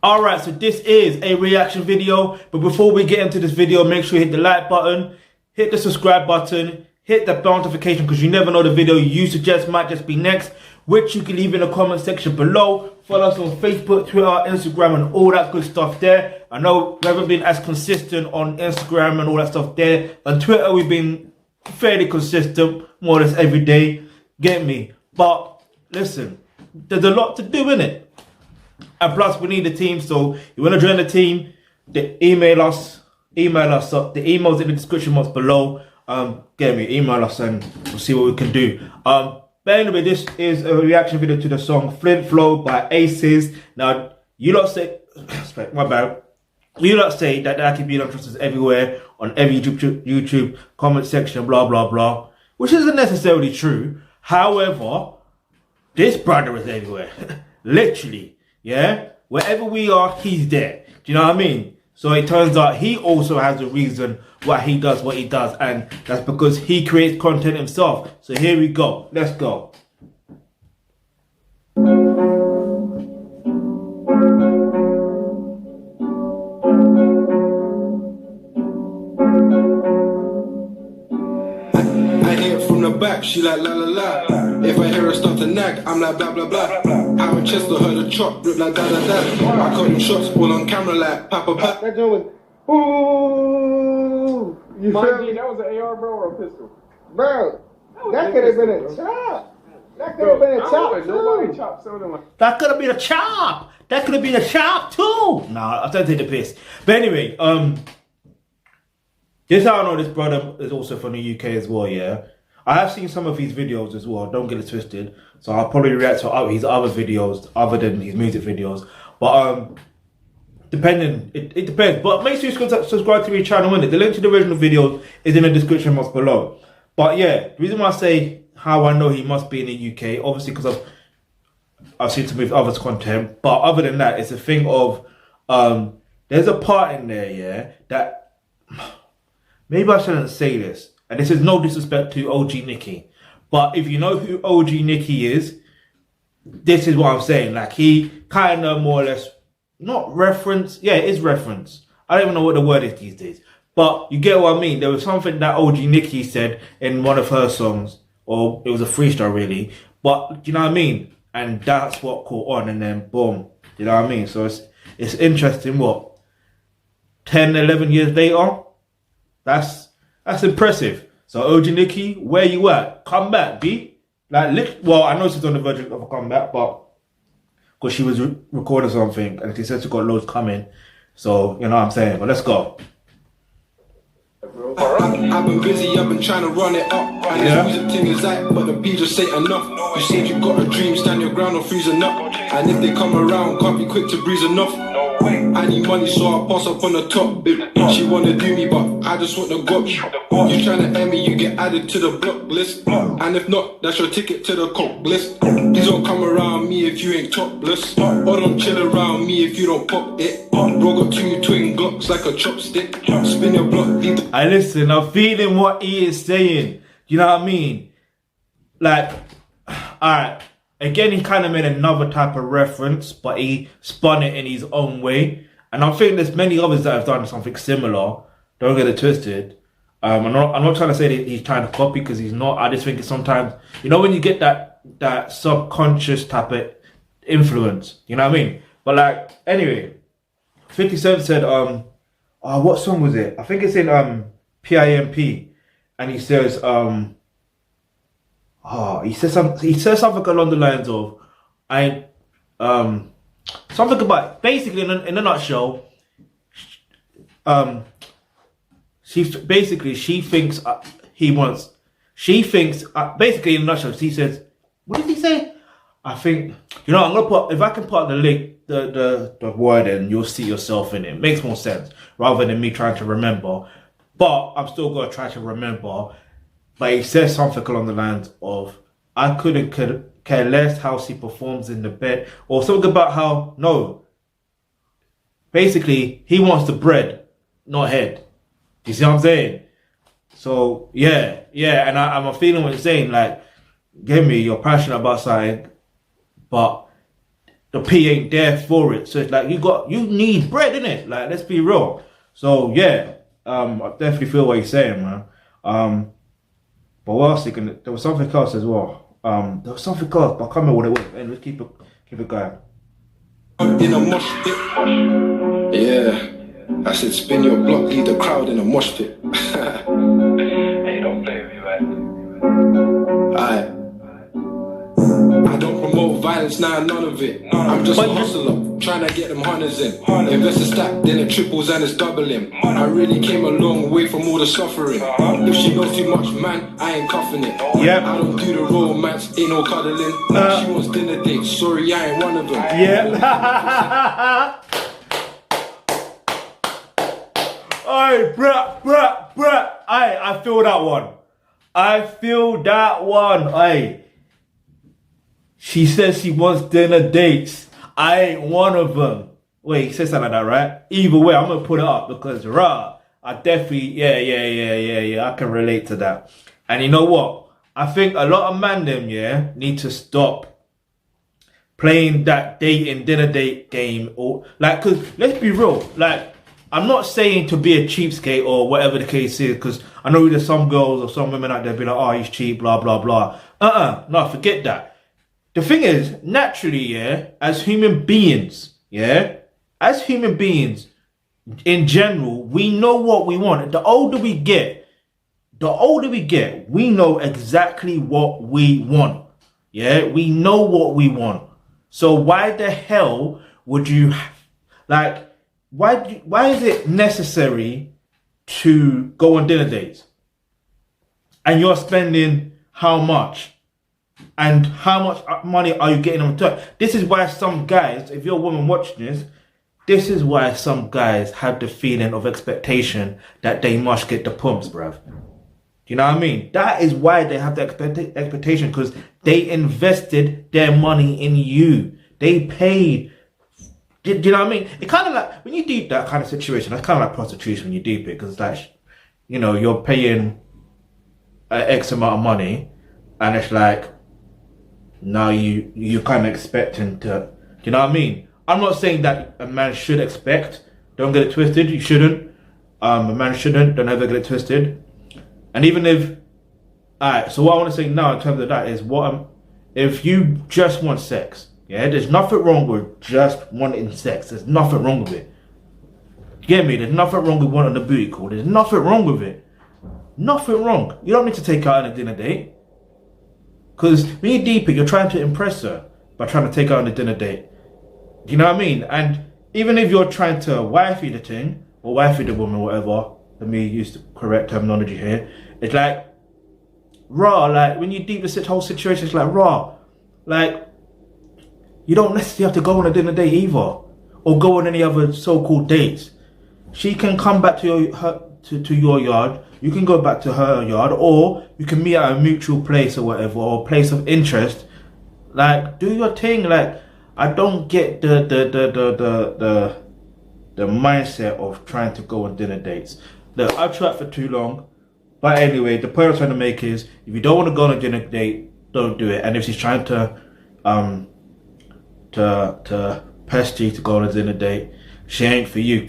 Alright, so this is a reaction video, but before we get into this video, make sure you hit the like button, hit the subscribe button, hit the bell notification, because you never know the video you suggest might just be next, which you can leave in the comment section below. Follow us on Facebook, Twitter, Instagram, and all that good stuff there. I know we haven't been as consistent on Instagram and all that stuff there. On Twitter, we've been fairly consistent, more or less every day. Get me? But listen, there's a lot to do in it. And plus, we need a team, so you want to join the team, email us up. The email's in the description box below. Get me, email us and we'll see what we can do. But anyway, this is a reaction video to the song Flint by Acesiz. Now, you lot say, my bad. You lot say that the Acesiz is everywhere, on every YouTube comment section, blah, blah, blah, which isn't necessarily true. However, this brother is everywhere. Literally. Yeah, wherever we are, he's there. Do you know what I mean? So it turns out he also has a reason why he does what he does, and that's because he creates content himself. So here we go. Let's go. I hear it from the back, she like la la la. If I hear her start to nag, I'm like blah blah blah. Out in Chester, heard a chop, rip like da da da. I caught them shots all on camera like papa pap. That joint was, ooh. You Mind feel you, me? that was an AR, bro, or a pistol? Bro, that could have been a chop. That could have been a chop Nobody too. chopped something like That could have been a chop. That could have been a chop too. Nah, I don't take the piss. But anyway, this how I know this brother is also from the UK as well. Yeah, I have seen some of his videos as well. Don't get it twisted. So I'll probably react to his other videos other than his music videos. But depending, it depends. But make sure you subscribe to his channel. The link to the original videos is in the description box below. But yeah, the reason why I say how I know he must be in the UK, obviously because I've seen some of others' content. But other than that, it's a thing of there's a part in there, yeah, that maybe I shouldn't say this, and this is no disrespect to OG Nicky, but if you know who OG Nicky is, this is what I'm saying. Like, he kind of more or less, not reference, yeah, it is reference. I don't even know what the word is these days, but you get what I mean. There was something that OG Nicky said in one of her songs, or it was a freestyle really, but you know what I mean? And that's what caught on, and then boom, you know what I mean? So it's interesting, what, 10, 11 years later? That's impressive. So OG Nicky, where you at? Come back, B. Like, well, I know she's on the verge of a comeback, but because she was recording something, and she said she got loads coming. So you know what I'm saying. But let's go. I've been busy, I've been trying to run it up. And this music thing is like, but the beat just ain't enough. You said you got a dream, stand your ground or freezing up. And if they come around, can't be quick to breeze enough. I need money, so I pass up on the top. She wanna do me, but I just want the guap. You tryna end me, you get added to the block list. And if not, that's your ticket to the coke list. Please don't come around me if you ain't topless. Or don't chill around me if you don't pop it. Bro got two twin glocks like a chopstick. Spin your block, leave the I listen, I'm feeling what he is saying. You know what I mean? Like, alright. Again, he kind of made another type of reference, but he spun it in his own way. And I think there's many others that have done something similar. Don't get it twisted. I'm not trying to say that he's trying to copy, because he's not. I just think it's sometimes, you know, when you get that subconscious type of influence, you know what I mean? But like, anyway, 50 Cent said, what song was it? I think it's in PIMP, and he says, he says something along the lines of, something about, basically in a nutshell, she thinks basically in a nutshell, she says, what did he say? I think, you know, I'm gonna put, if I can put the link, the word in, you'll see yourself in it. It makes more sense rather than me trying to remember, but I'm still gonna try to remember. But he says something along the lines of, I couldn't care less how she performs in the bed, or something about how, no, basically he wants the bread, not head. You see what I'm saying? So yeah, and I'm feeling what you're saying. Like, give me, you're passionate about something, but the P ain't there for it. So it's like you need bread, innit? Like, let's be real. So yeah, I definitely feel what you're saying, man. But what else? There was something else as well. There was something else, but I can't remember what it was. And let's keep it going. In a mosh pit. Yeah, I said spin your block, lead the crowd in a mosh pit. Hey, don't play with me, man. I don't promote violence, nah, none of it. I'm just a hustler, trying to get them hunters in. Invest a stack, then it triples and it's doubling. I really came a long way from all the suffering. If she knows too much, man, I ain't cuffing it. Yep. I don't do the romance, ain't no cuddling. She wants dinner dates, sorry, I ain't one of them. Yeah. Alright, bruh. I feel that one. Aye. She says she wants dinner dates. I ain't one of them. Wait, he says something like that, right? Either way, I'm gonna put it up because I definitely, yeah, I can relate to that. And you know what? I think a lot of man them, need to stop playing that dating dinner date game, or like, cause let's be real, like, I'm not saying to be a cheapskate or whatever the case is, because I know there's some girls or some women out there be like, oh, he's cheap, blah, blah, blah. No, forget that. The thing is, naturally, as human beings, in general, we know what we want. The older we get, we know exactly what we want. Yeah, we know what we want. So why the hell would you, like, why is it necessary to go on dinner dates? And you're spending how much? And how much money are you getting in return? This is why some guys, if you're a woman watching this is why some guys have the feeling of expectation that they must get the pumps, bruv. Do you know what I mean? That is why they have the expectation, because they invested their money in you. They paid. Do you know what I mean? It kind of like, when you deep that kind of situation, that's kind of like prostitution when you deep it, because it's like, you know, you're paying an X amount of money, and it's like, now you're kind of expecting to, do you know what I mean? I'm not saying that a man should expect. Don't get it twisted. You shouldn't. A man shouldn't. Don't ever get it twisted. And even if, alright. So what I want to say now in terms of that is, if you just want sex, there's nothing wrong with just wanting sex. There's nothing wrong with it. You get me? There's nothing wrong with wanting a booty call. There's nothing wrong with it. Nothing wrong. You don't need to take her out on a dinner date. Because when you deep it, you're trying to impress her by trying to take her on a dinner date. Do you know what I mean? And even if you're trying to wifey the thing, or wifey the woman, whatever, let me use the correct terminology here, it's like, like, when you deep this whole situation, it's like, like, you don't necessarily have to go on a dinner date either, or go on any other so-called dates. She can come back to your yard, you can go back to her yard, or you can meet at a mutual place or whatever, or place of interest. Like, do your thing. Like, I don't get the mindset of trying to go on dinner dates. Look, I've tried for too long. But anyway, the point I'm trying to make is, if you don't want to go on a dinner date, don't do it. And if she's trying to pester you to go on a dinner date, she ain't for you.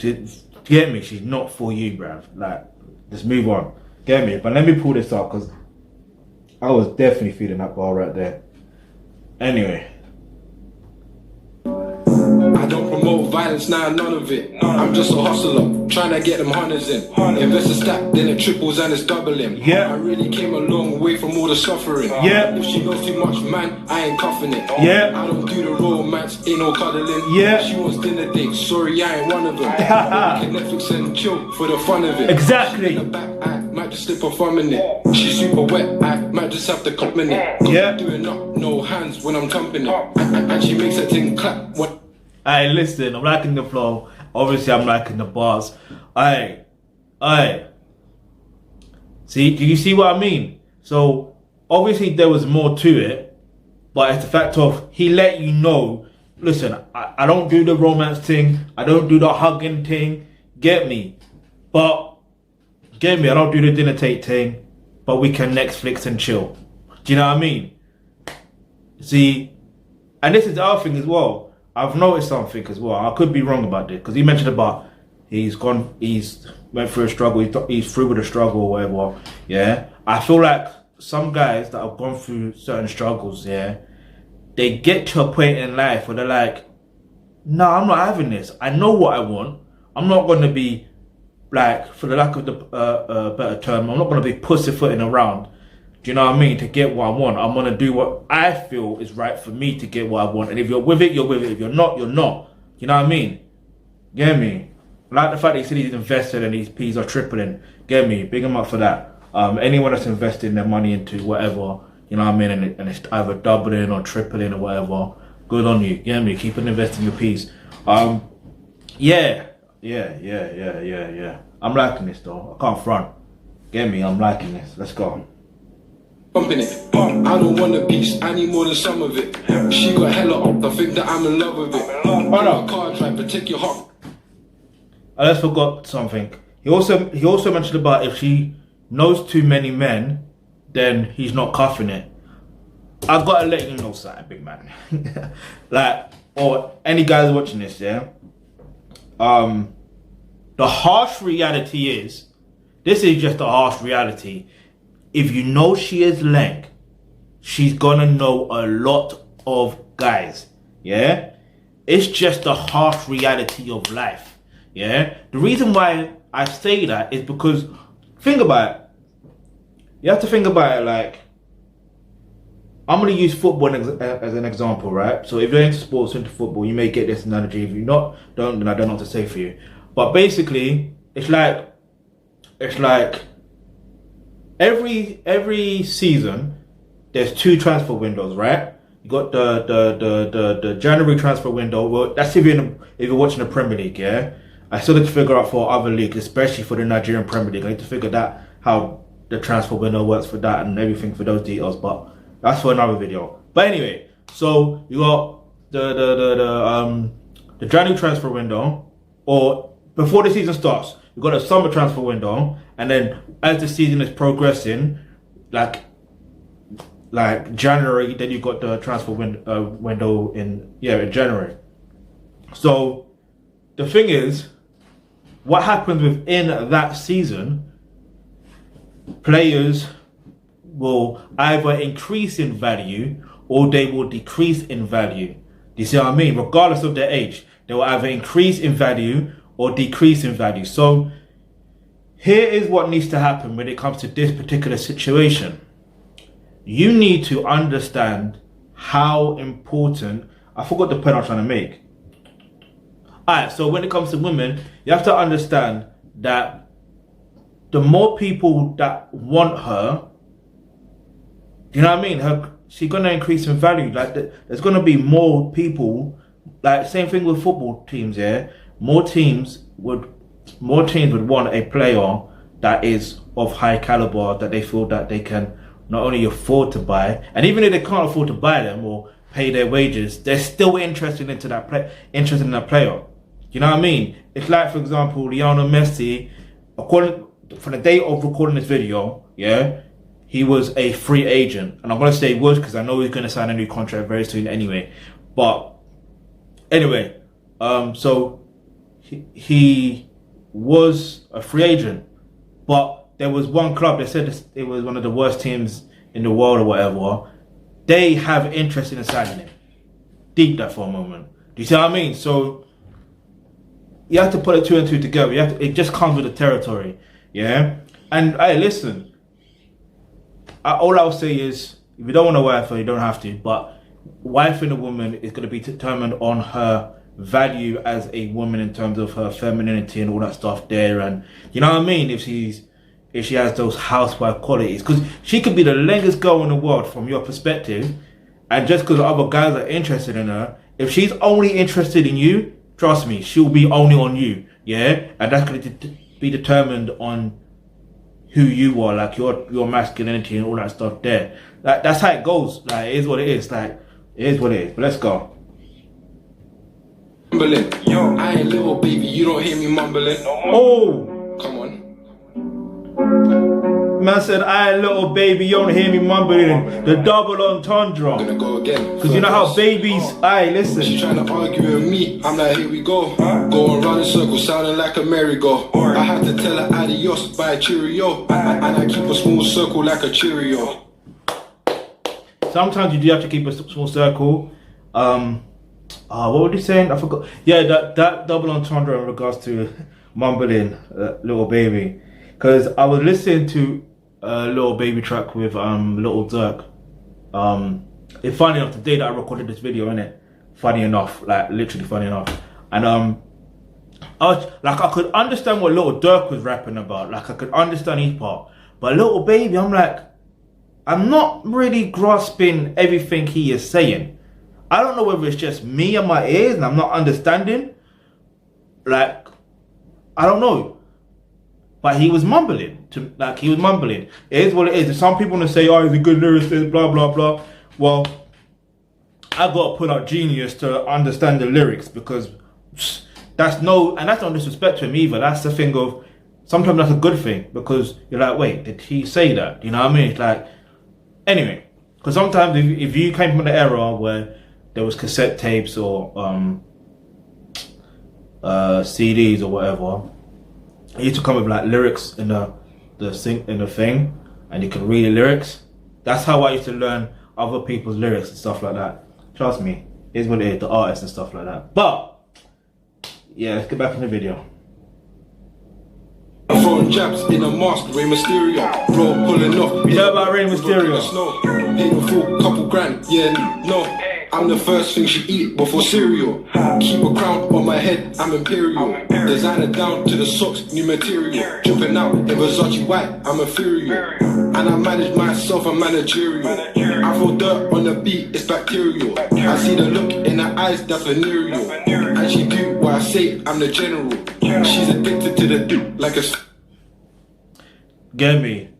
Get me? She's not for you, bruv. Like, let's move on. Get me? But let me pull this up, because I was definitely feeling that bar right there. Anyway. I don't promote violence, nah, none of it. I'm just a hustler, trying to get them hunters in. Invest a stack, then it triples and it's doubling. Yeah. I really came a long way from all the suffering. Yeah. If she knows too much, man, I ain't cuffing it. Yeah. I don't do the romance, ain't no cuddling. Yeah. She wants dinner dates, sorry, I ain't one of them. We can Netflix and chill for the fun of it. Exactly. In the back, I might just slip a thumb in it. She's super wet, I might just have to come in it. Yeah. Doing up, no hands when I'm thumping it. And she makes that thing clap. What? Hey, listen, I'm liking the flow. Obviously, I'm liking the bars. Hey. See, do you see what I mean? So, obviously, there was more to it. But it's the fact of, he let you know, listen, I don't do the romance thing. I don't do the hugging thing. Get me? I don't do the dinner date thing. But we can Netflix and chill. Do you know what I mean? See, and this is the other thing as well. I've noticed something as well. I could be wrong about this because he mentioned about he's went through a struggle. He's through with a struggle or whatever. Yeah, I feel like some guys that have gone through certain struggles, yeah, they get to a point in life where they're like, no, I'm not having this. I know what I want. I'm not going to be like, for the lack of the better term, I'm not going to be pussyfooting around. Do you know what I mean? To get what I want, I'm going to do what I feel is right for me to get what I want. And if you're with it, you're with it. If you're not, you're not. You know what I mean? Get me? Like the fact that he said he's invested and his P's are tripling. Get me? Big him up for that. Anyone that's investing their money into whatever, you know what I mean, and it's either doubling or tripling or whatever, good on you. Get me? Keep on investing your P's. Yeah. I'm liking this though. I can't front. Get me? I'm liking this. Let's go. Bumping it. I don't want a piece, I need more than some of it. She got hella up, I think that I'm in love with it. Hold up. Car drive, protect your heart. I just forgot something. He also mentioned about if she knows too many men, then he's not cuffing it. I've got to let you know something, big man. Like, or any guys watching this, yeah. The harsh reality is, this is just a harsh reality. If you know she is Leng, she's gonna know a lot of guys, yeah? It's just a harsh reality of life, yeah? The reason why I say that is because, think about it. You have to think about it like, I'm gonna use football as an example, right? So if you're into sports, into football, you may get this analogy. If you're not, then I don't know what to say for you. But basically, it's like every season there's 2 transfer windows, right? You got the January transfer window. Well, that's if you're watching the Premier League, yeah. I still need to figure out for other leagues, especially for the Nigerian Premier League. I need to figure that how the transfer window works for that and everything for those details. But that's for another video. But anyway, so you got the January transfer window, or before the season starts, you got a summer transfer window, and then as the season is progressing, like January, then you got the transfer window in January. So the thing is, what happens within that season, players will either increase in value or they will decrease in value. Do you see what I mean? Regardless of their age, they will either increase in value or decrease in value. So here is what needs to happen when it comes to this particular situation. You need to understand how important, I forgot the point I'm trying to make. Alright, so when it comes to women, you have to understand that the more people that want her, you know what I mean? She's gonna increase in value. Like there's gonna be more people. Like same thing with football teams. Yeah, more teams would want a player that is of high caliber, that they feel that they can not only afford to buy, and even if they can't afford to buy them or pay their wages, they're still interested in that player. You know what I mean? It's like, for example, Lionel Messi. According from the date of recording this video, yeah, he was a free agent. And I'm going to say was because I know he's going to sign a new contract very soon anyway. But anyway, so he was a free agent. But there was one club, they said it was one of the worst teams in the world or whatever. They have interest in signing him. Deep that for a moment. Do you see what I mean? So you have to put it 2 and 2 together. It just comes with the territory. Yeah? And hey, listen. All I'll say is, if you don't want to wife her, you don't have to. But wifing a woman is going to be determined on her value as a woman in terms of her femininity and all that stuff there. And you know what I mean? If she has those housewife qualities. Because she could be the longest girl in the world from your perspective. And just because other guys are interested in her, if she's only interested in you, trust me, she'll be only on you. Yeah? And that's going to be determined on who you are, like your masculinity and all that stuff there. Like, that's how it goes. Like, it is what it is. Like, it is what it is. But let's go. Mumbling. Yo, I ain't little baby, you don't hear me mumbling. Oh! Come on. Man said, "I little baby, you don't hear me mumbling the double entendre." Gonna go again. Because you know how babies, She listen. trying to argue with me, I'm like, here we go. Going round in circles, sounding like a merry-go. I had to tell her adios by a cheerio. And I keep a small circle like a Cheerio. Sometimes you do have to keep a small circle. What were you saying? I forgot. Yeah, that double entendre in regards to mumbling little baby. Because I was listening to a little baby track with Little Dirk. It's funny enough, the day that I recorded this video, innit? Funny enough, like literally funny enough. And I could understand what Little Dirk was rapping about. Like I could understand his part. But Little Baby, I'm like, I'm not really grasping everything he is saying. I don't know whether it's just me and my ears and I'm not understanding. Like, I don't know. But he was mumbling. He was mumbling. It is what it is. Some people want to say, oh, he's a good lyricist, blah, blah, blah. Well, I got to put out genius to understand the lyrics because that's not disrespect to him either. That's the thing of, sometimes that's a good thing because you're like, wait, did he say that? You know what I mean? It's like, anyway, because sometimes if you came from the era where there was cassette tapes or CDs or whatever, it used to come with like lyrics in the thing, and you can read the lyrics. That's how I used to learn other people's lyrics and stuff like that. Trust me, it's what it is, the artists and stuff like that. But yeah, let's get back in the video. Throwing jabs in a mask, Rey Mysterio. Bro, pulling off. You know about Rey Mysterio? Paid a full couple grand, yeah, no. I'm the first thing she eat before cereal. Keep a crown on my head, I'm imperial. Designer down to the socks, new material. Dripping out in Versace white, I'm inferior. And I manage myself, I'm managerial. I throw dirt on the beat, it's bacterial. I see the look in her eyes, that's venereal. And she do what I say, I'm the general. She's addicted to the dude like a... Get me?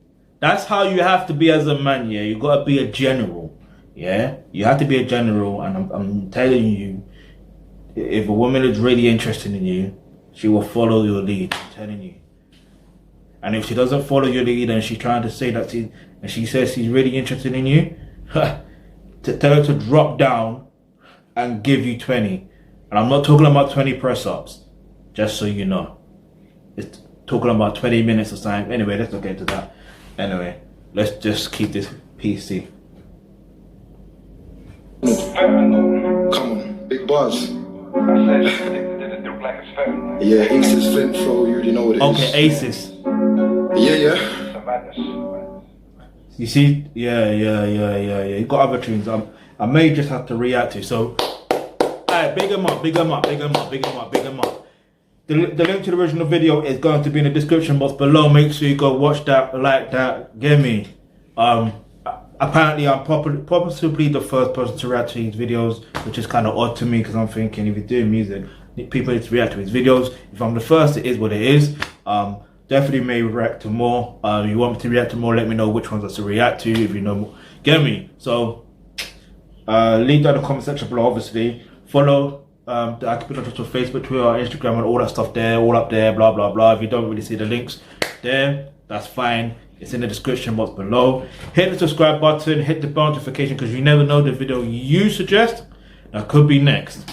That's how you have to be as a man, yeah? You gotta be a general, yeah? You have to be a general, and I'm telling you, if a woman is really interested in you, she will follow your lead, I'm telling you. And if she doesn't follow your lead and she's trying to say that and she says she's really interested in you, to tell her to drop down and give you 20. And I'm not talking about 20 press-ups, just so you know. It's talking about 20 minutes of time. Anyway, let's not get into that. Anyway, let's just keep this PC. Come on, big buzz. Yeah, Acesiz, Flint, flow, you already know what it is. Okay, Acesiz. Yeah. You see, yeah. You got other tunes. I may just have to react to. So, alright, big 'em up. The link to the original video is going to be in the description box below. Make sure you go watch that, like that. Get me? Apparently, I'm possibly the first person to react to these videos, which is kind of odd to me because I'm thinking if you're doing music, people need to react to his videos. If I'm the first, it is what it is. Definitely may react to more. If you want me to react to more, let me know which ones I should react to. If you know more, get me? So, leave that in the comment section below. Obviously, follow the Acesiz on Facebook, Twitter, Instagram, and all that stuff there, all up there, blah blah blah. If you don't really see the links there, that's fine. It's in the description box below. Hit the subscribe button, hit the bell notification because you never know the video you suggest that could be next.